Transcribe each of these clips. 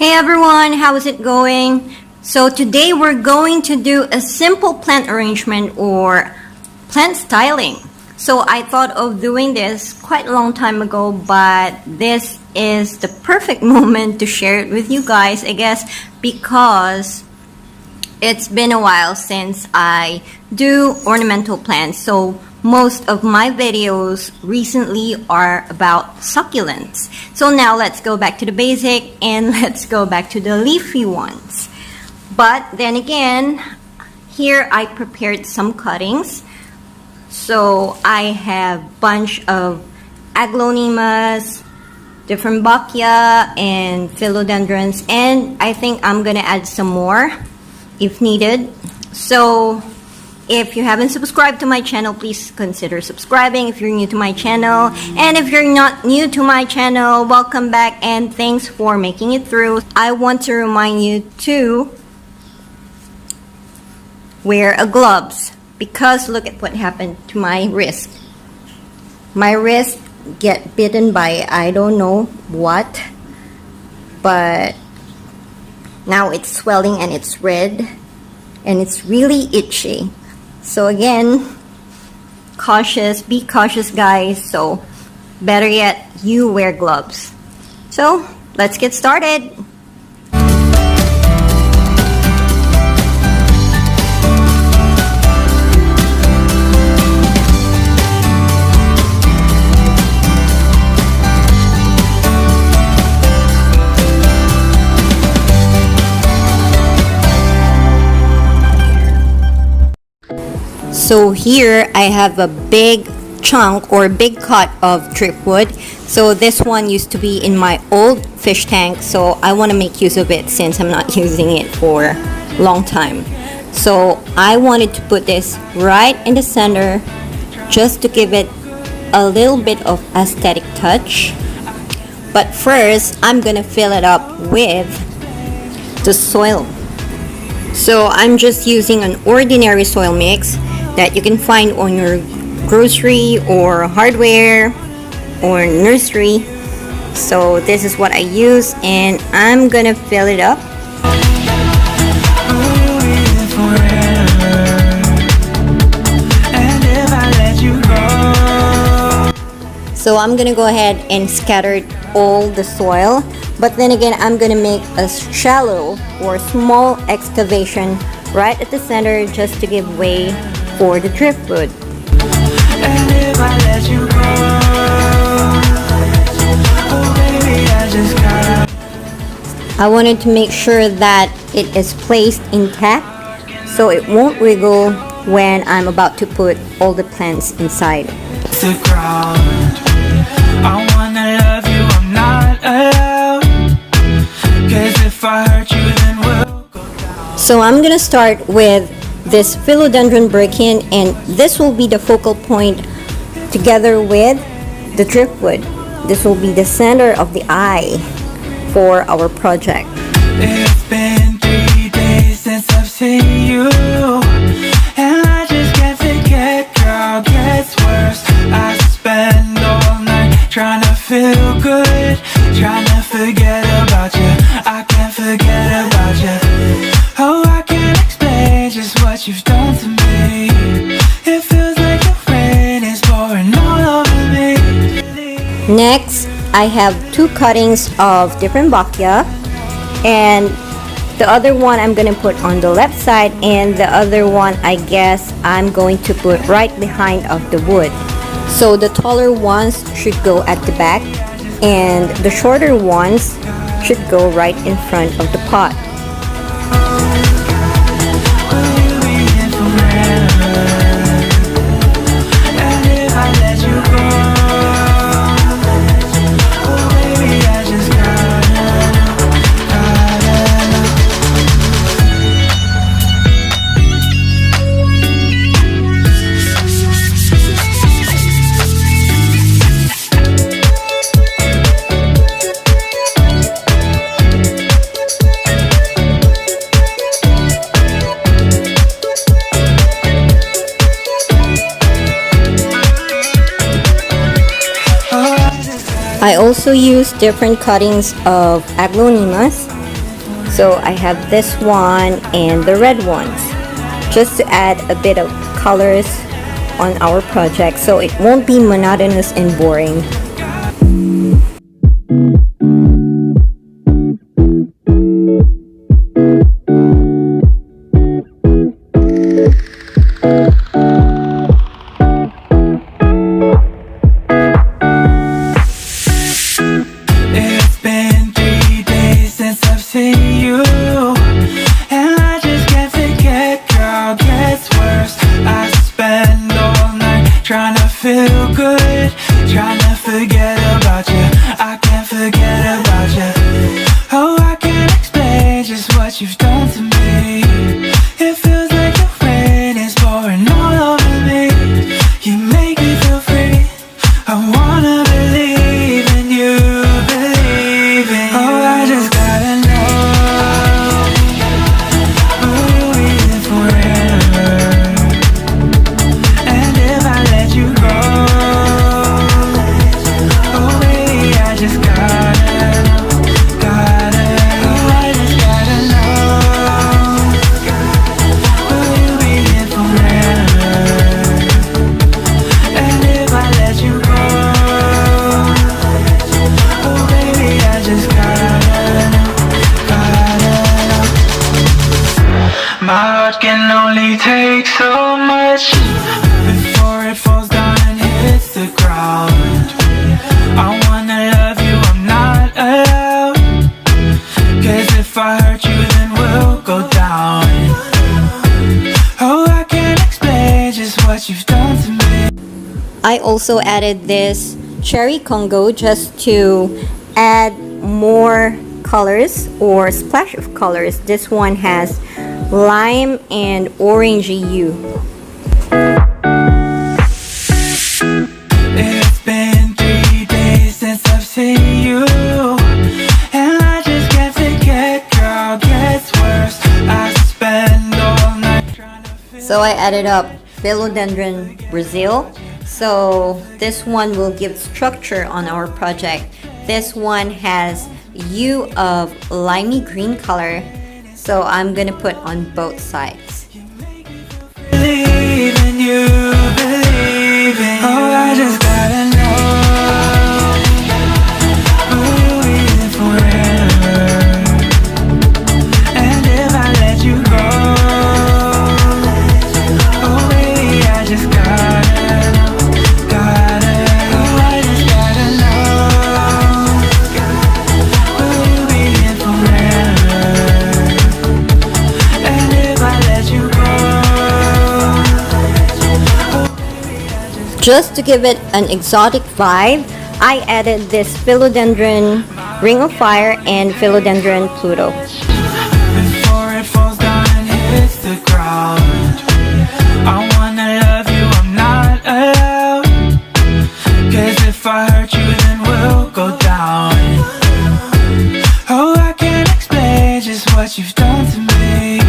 Hey everyone, how is it going? So today we're going to do a simple plant arrangement or plant styling. So I thought of doing this quite a long time ago, but this is the perfect moment to share it with you guys, I guess, because it's been a while since I do ornamental plants. So most of my videos recently are about succulents. So now let's go back to the basic and let's go back to the leafy ones. But then again, here I prepared some cuttings. So I have bunch of aglaonemas, different baccia and philodendrons, and I think I'm gonna add some more if needed. So if you haven't subscribed to my channel, please consider subscribing if you're new to my channel. And if you're not new to my channel, welcome back and thanks for making it through. I want to remind you to wear a gloves because look at what happened to my wrist. My wrist get bitten by I don't know what, but now it's swelling and it's red and it's really itchy. So again, be cautious guys. So better yet, you wear gloves. So let's get started. So here I have a big chunk or big cut of driftwood. So this one used to be in my old fish tank, so I want to make use of it since I'm not using it for a long time. So I wanted to put this right in the center just to give it a little bit of aesthetic touch. But first I'm gonna fill it up with the soil. So I'm just using an ordinary soil mix that you can find on your grocery or hardware or nursery. So this is what I use and I'm gonna fill it up. So I'm gonna go ahead and scatter all the soil, but then again I'm gonna make a shallow or small excavation right at the center just to give way for the driftwood. And if I let you go, oh baby, I wanted to make sure that it is placed intact so it won't wiggle when I'm about to put all the plants inside. The ground. I wanna love you, I'm not allowed. 'Cause if I hurt you then we'll go down. So I'm gonna start with this philodendron birkin, and this will be the focal point together with the driftwood. This will be the center of the eye for our project. It's been 3 days since I've seen you, and I just can't forget, girl, gets worse. I spend all night trying to feel good, trying to forget about you. I can't forget about you. Oh, I can't explain just what you've done to me. It feels like the rain is pouring all over me. Next, I have 2 cuttings of different baccia, and the other one I'm gonna put on the left side, and the other one I guess I'm going to put right behind of the wood. So the taller ones should go at the back, and the shorter ones should go right in front of the pot. I also use different cuttings of aglaonemas So I have this one and the red ones, just to add a bit of colors on our project so it won't be monotonous and boring. Feel good, trying to forget about you. I can't forget about you. Oh, I can't explain just what you've done to me. It feels like the rain is pouring all over me. You make me feel free. I wanna believe in you, believe in you. Oh, I just gotta know, will you be there forever? And if I let you go, my heart can only take so much before it falls down and hits the ground. I wanna love you, I'm not allowed, 'cause if I hurt you then we'll go down. Oh, I can't explain just what you've done to me. I also added this cherry Congo just to add more colors or splash of colors. This one has lime and orangey hue. It's been 3 days since I've seen you, and I just can't forget, girl, gets worse. I spend all night trying to. So I added up philodendron Brazil. So this one will give structure on our project. This one has hue of limey green color, so I'm gonna put on both sides. Believe in you, believe in you. Oh, I just gotta know, will you be there forever? And if I let you go, oh baby, I just gotta know, oh, I just gotta know, will you be here forever? And if I let you go, Just to give it an exotic vibe, I added this philodendron Ring of Fire and philodendron Pluto. before it falls down and hits the ground. I wanna love you, I'm not allowed, 'cause if I hurt you then we'll go down. Oh, I can't explain just what you've done to me.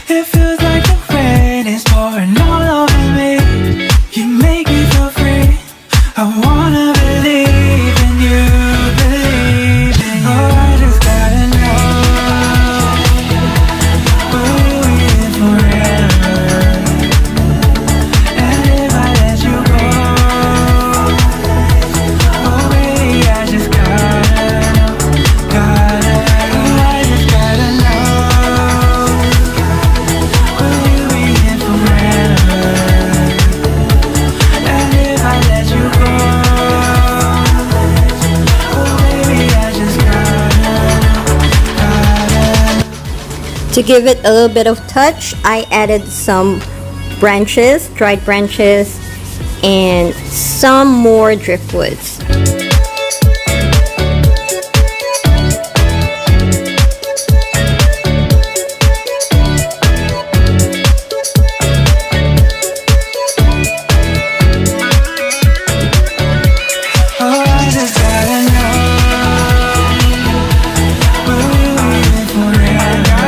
It feels like the rain is pouring all over me. You make me feel free. I wanna believe in you, believe in you. Oh, I just gotta know, will you be here forever? And if I let you go, oh baby, I just gotta know, oh, I just gotta know, will you be here forever? And if I let you go, oh baby, I just gotta know. To give it a little bit of touch, I added some branches, dried branches, and some more driftwoods. Oh, I just gotta know, will you be there forever?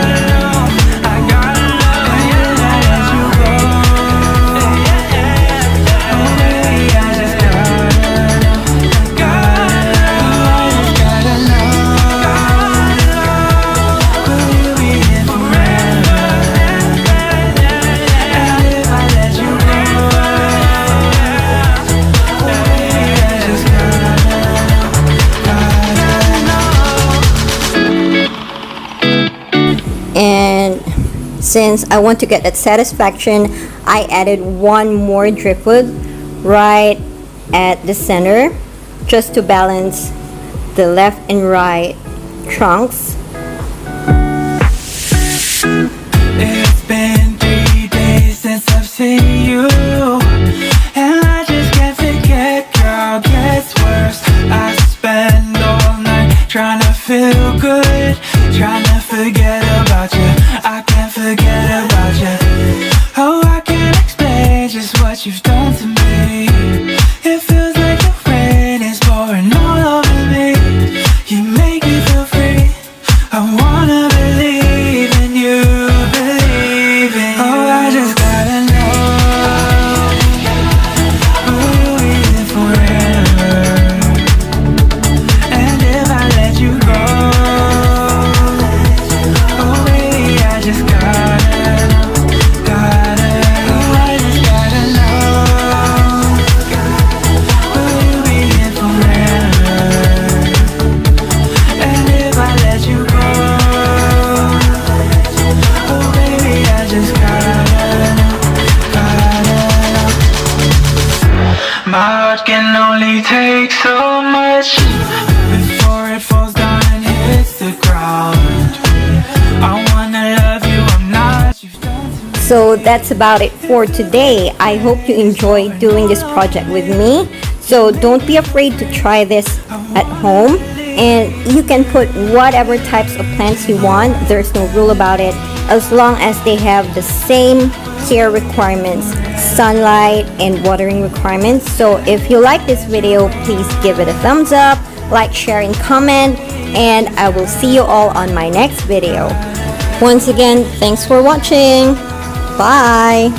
I gotta know, and if I let you go, oh baby, I just gotta know, Since I want to get that satisfaction, I added one more driftwood right at the center just to balance the left and right trunks. It's been 3 days since I've seen you, and I just can't forget, girl, gets worse. I spend all night trying to feel good, trying to forget about you. I can't forget about you. Oh, I can't explain just what you've done to me. It feels like the rain is pouring all over me. You make me feel free. I wanna believe in you, believe in you. Oh, I just gotta know, will you be there forever? And if I let you go, oh baby, I just gotta know, oh, I just gotta know, will you be here forever? And if I let you go, oh baby, I just gotta know. My heart can only take so much before it falls down and hits the ground. I wanna love you, I'm not. You've done to me. So that's about it for today. I hope you enjoyed doing this project with me. So don't be afraid to try this at home, and you can put whatever types of plants you want. There's no rule about it, as long as they have the same care requirements, sunlight and watering requirements. So if you like this video, please give it a thumbs up, like, share, and comment, and I will see you all on my next video. Once again, thanks for watching. Bye.